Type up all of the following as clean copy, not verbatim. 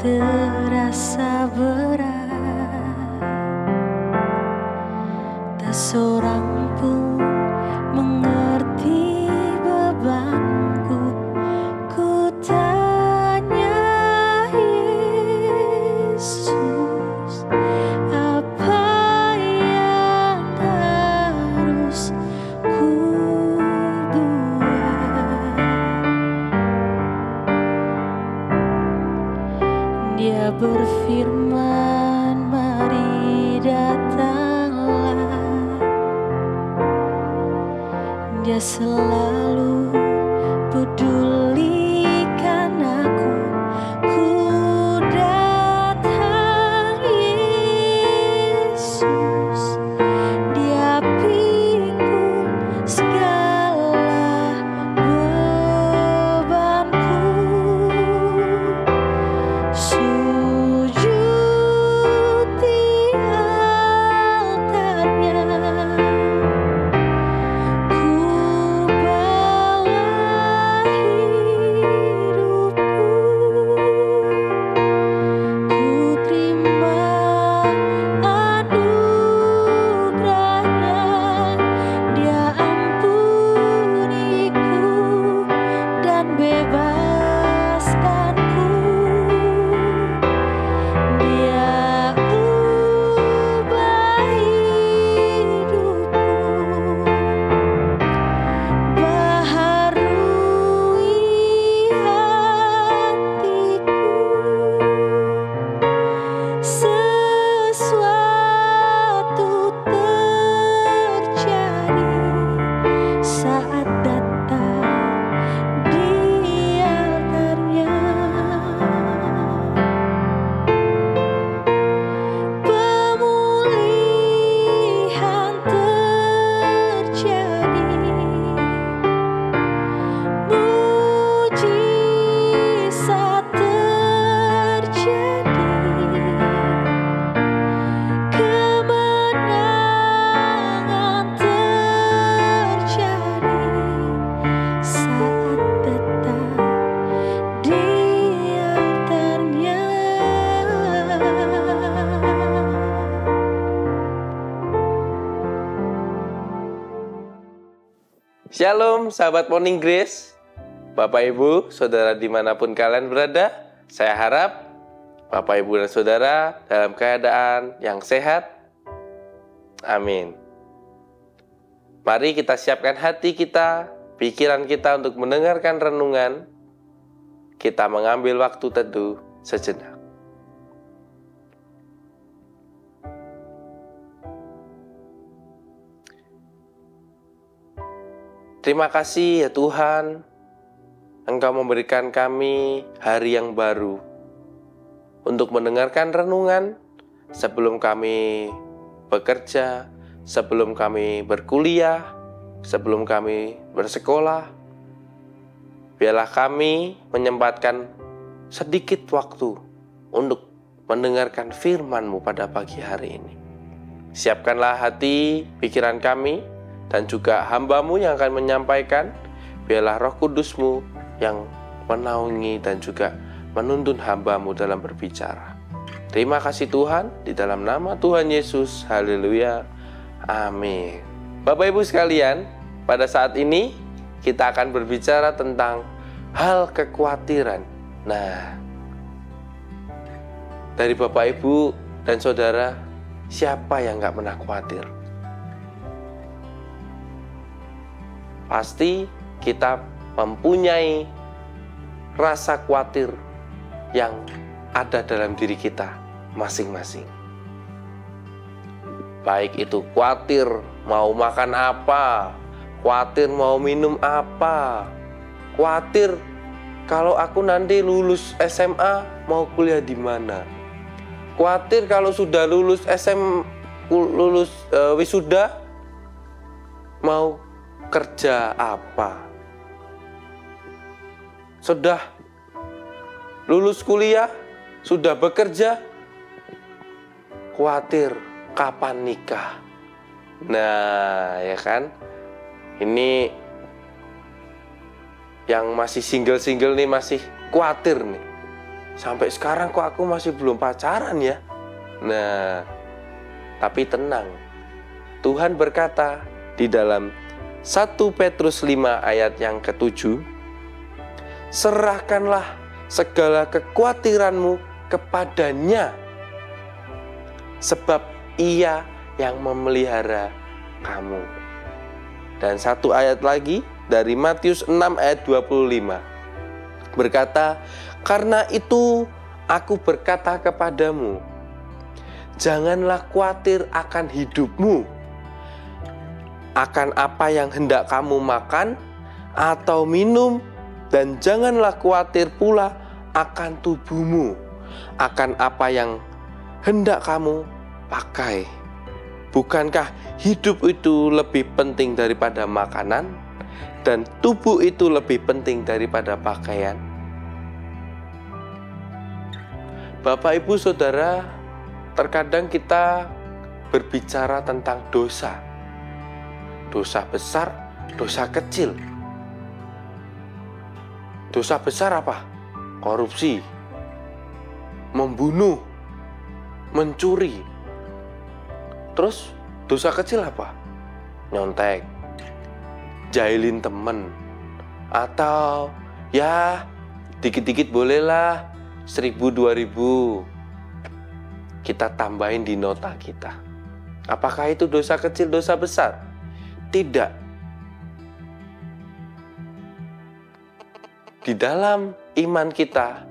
terasa berat, tak seorang pun mengerti bebanku. Ku tanya Yesus, apa yang harus ku buat? Dia berfirman, mari datanglah. Dia selalu pedulikan aku. Ku datang Yesus, Dia pikul segala bebanku. Sujud di altarnya, ku bawa hidupku. Ku terima anugerahnya, Dia ampuniku dan bebaskanku. Dia ubah hidupku, baharui hatiku. Sesuatu terjadi saat datang di altarnya. Pemulihan terjadi, mujizat terjadi, kemenangan terjadi saat datang di altarnya. Shalom sahabat Morning Grace, Bapak Ibu, Saudara dimanapun kalian berada. Saya harap Bapak Ibu dan Saudara dalam keadaan yang sehat. Amin. Mari kita siapkan hati kita, pikiran kita untuk mendengarkan renungan. Kita mengambil waktu teduh sejenak. Terima kasih ya Tuhan, Engkau memberikan kami hari yang baru untuk mendengarkan renungan sebelum kami bekerja, sebelum kami berkuliah, sebelum kami bersekolah. Biarlah kami menyempatkan sedikit waktu untuk mendengarkan firman-Mu pada pagi hari ini. Siapkanlah hati, pikiran kami, dan juga hamba-Mu yang akan menyampaikan. Biarlah Roh Kudus-Mu yang menaungi dan juga menuntun hamba-Mu dalam berbicara. Terima kasih Tuhan, di dalam nama Tuhan Yesus, haleluya, amin. Bapak Ibu sekalian, pada saat ini kita akan berbicara tentang hal kekhawatiran. Nah, dari Bapak Ibu dan Saudara, siapa yang gak pernah khawatir? Pasti kita mempunyai rasa khawatir yang ada dalam diri kita masing-masing. Baik itu khawatir mau makan apa, khawatir mau minum apa, khawatir kalau aku nanti lulus SMA mau kuliah di mana, khawatir kalau sudah lulus wisuda mau kerja apa. Sudah lulus kuliah, sudah bekerja, khawatir kapan nikah. Nah, ya kan? Ini yang masih single-single nih masih khawatir nih. sampai sekarang kok aku masih belum pacaran ya? Nah, tapi tenang. Tuhan berkata di dalam 1 Petrus 5 ayat yang ke-7, serahkanlah segala kekhawatiranmu kepadanya, sebab Ia yang memelihara kamu. Dan satu ayat lagi dari Matius 6 ayat 25 berkata, karena itu aku berkata kepadamu, janganlah khawatir akan hidupmu, akan apa yang hendak kamu makan atau minum, dan janganlah khawatir pula akan tubuhmu, akan apa yang hendak kamu pakai. Bukankah hidup itu lebih penting daripada makanan, dan tubuh itu lebih penting daripada pakaian? Bapak, Ibu, Saudara, terkadang kita berbicara tentang dosa. Dosa besar, dosa kecil. Dosa besar apa? Korupsi, membunuh, mencuri. Terus dosa kecil apa? Nyontek, jahilin temen, atau ya dikit-dikit bolehlah 1.000, 2.000 kita tambahin di nota kita. Apakah itu dosa kecil, dosa besar? Tidak. Di dalam iman kita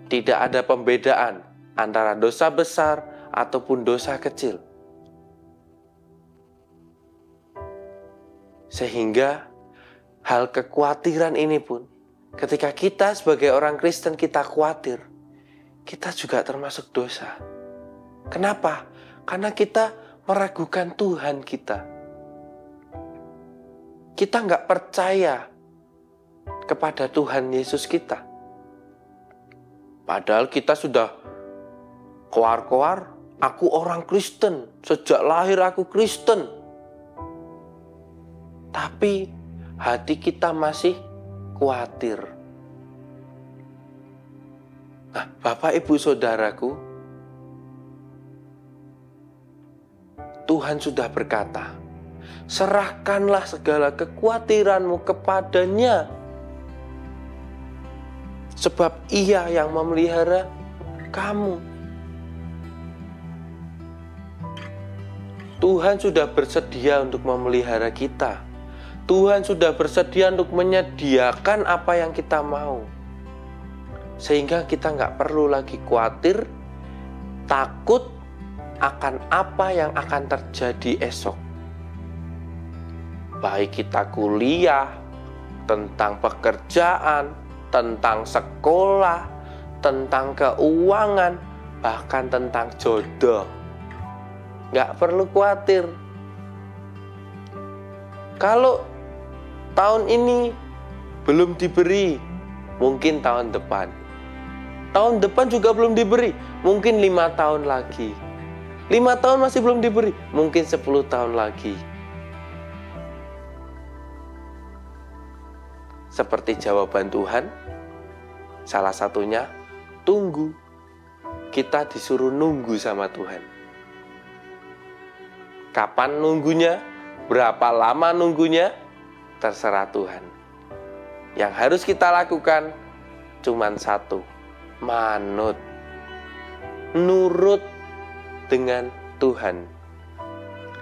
tidak ada pembedaan antara dosa besar ataupun dosa kecil. Sehingga hal kekhawatiran ini pun, ketika kita sebagai orang Kristen kita khawatir, kita juga termasuk dosa. Kenapa? Karena kita meragukan Tuhan kita. Kita nggak percaya kepada Tuhan Yesus kita. Padahal kita sudah koar-koar, aku orang Kristen, sejak lahir aku Kristen. Tapi hati kita masih khawatir. Nah, Bapak, Ibu, Saudaraku, Tuhan sudah berkata, serahkanlah segala kekhawatiranmu kepadanya, sebab Ia yang memelihara kamu. Tuhan sudah bersedia untuk memelihara kita. Tuhan sudah bersedia untuk menyediakan apa yang kita mau. Sehingga kita nggak perlu lagi khawatir, takut akan apa yang akan terjadi esok. Baik kita kuliah, tentang pekerjaan, tentang sekolah, tentang keuangan, bahkan tentang jodoh. Nggak perlu khawatir. Kalau tahun ini belum diberi, mungkin tahun depan. Tahun depan juga belum diberi, mungkin 5 tahun lagi. 5 tahun masih belum diberi, mungkin 10 tahun lagi. Seperti jawaban Tuhan, salah satunya tunggu. Kita disuruh nunggu sama Tuhan. Kapan nunggunya? Berapa lama nunggunya? Terserah Tuhan. Yang harus kita lakukan cuman satu, manut, nurut dengan Tuhan.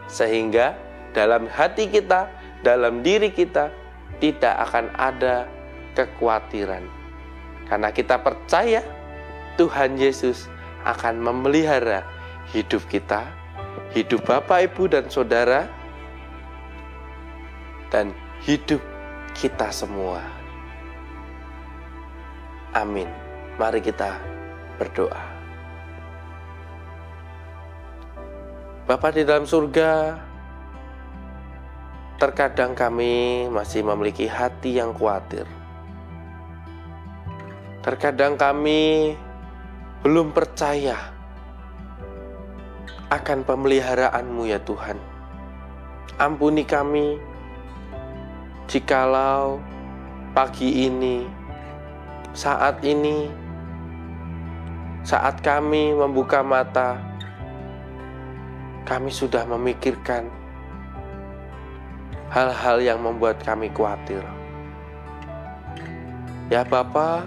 Sehingga dalam hati kita, dalam diri kita tidak akan ada kekhawatiran. Karena kita percaya Tuhan Yesus akan memelihara hidup kita, hidup Bapak, Ibu, dan Saudara, dan hidup kita semua. Amin. Mari kita berdoa. Bapa di dalam surga, terkadang kami masih memiliki hati yang khawatir. Terkadang kami belum percaya akan pemeliharaan-Mu ya Tuhan. Ampuni kami jikalau pagi ini, saat ini, saat kami membuka mata, kami sudah memikirkan hal-hal yang membuat kami khawatir. Ya Bapa,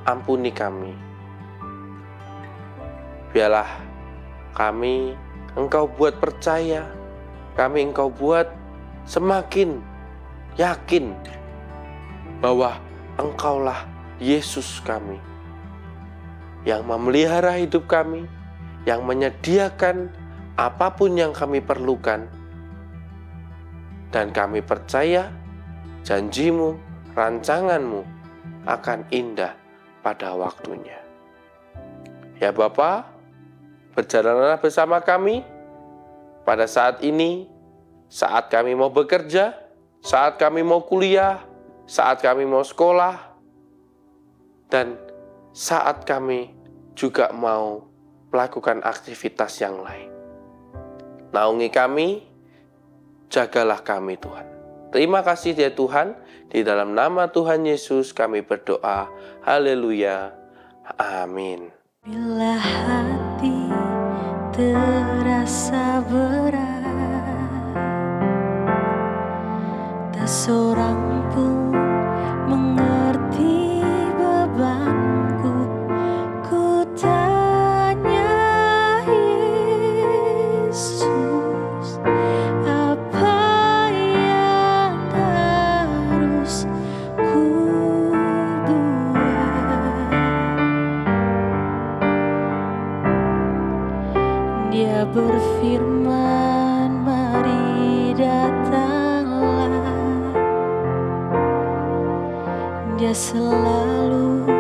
ampuni kami. Biarlah kami Engkau buat percaya, kami Engkau buat semakin yakin bahwa Engkaulah Yesus kami, yang memelihara hidup kami, yang menyediakan apapun yang kami perlukan. Dan kami percaya janji-Mu, rancangan-Mu akan indah pada waktunya. Ya Bapa, berjalanlah bersama kami pada saat ini, saat kami mau bekerja, saat kami mau kuliah, saat kami mau sekolah, dan saat kami juga mau melakukan aktivitas yang lain. Naungi kami, jagalah kami Tuhan. Terima kasih ya Tuhan, di dalam nama Tuhan Yesus kami berdoa. Haleluya. Amin. Bila hati terasa berat, tak seorang pun mengerti bebanku. Ku tanya Yesus, apa yang harus ku buat? Dia berfirman, mari datanglah. Dia selalu